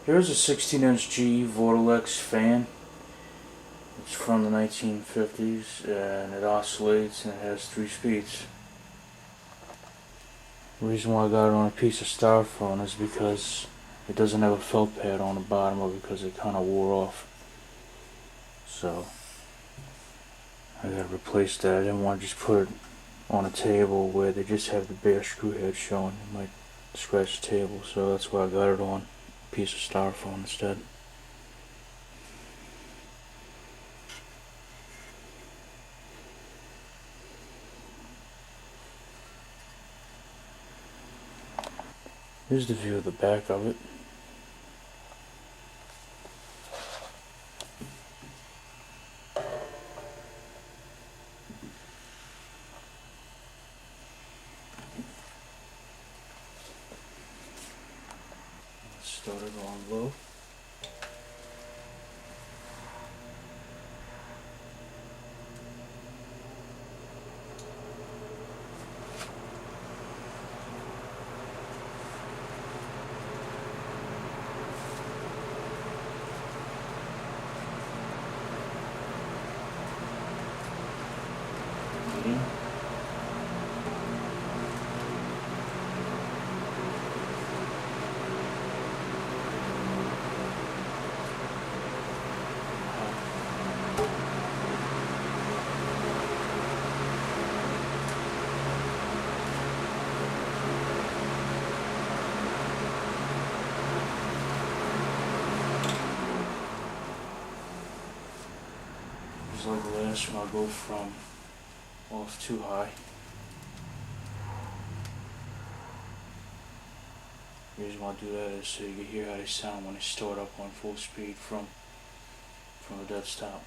Here's a 16-inch GE Vortelex fan. It's from the 1950s and it oscillates and it has 3 speeds. The reason why I got it on a piece of styrofoam is because it doesn't have a felt pad on the bottom of it because it kind of wore off. So I gotta replace that. I didn't want to just put it on a table where they just have the bare screw head showing. It might scratch the table, so that's why I got it on a piece of styrofoam instead. Here's the view of the back of it. Let's start it on low. Medium. Just like the last one, I'll go from off too high. The reason why I do that is so you can hear how they sound when they start up on full speed from the desktop.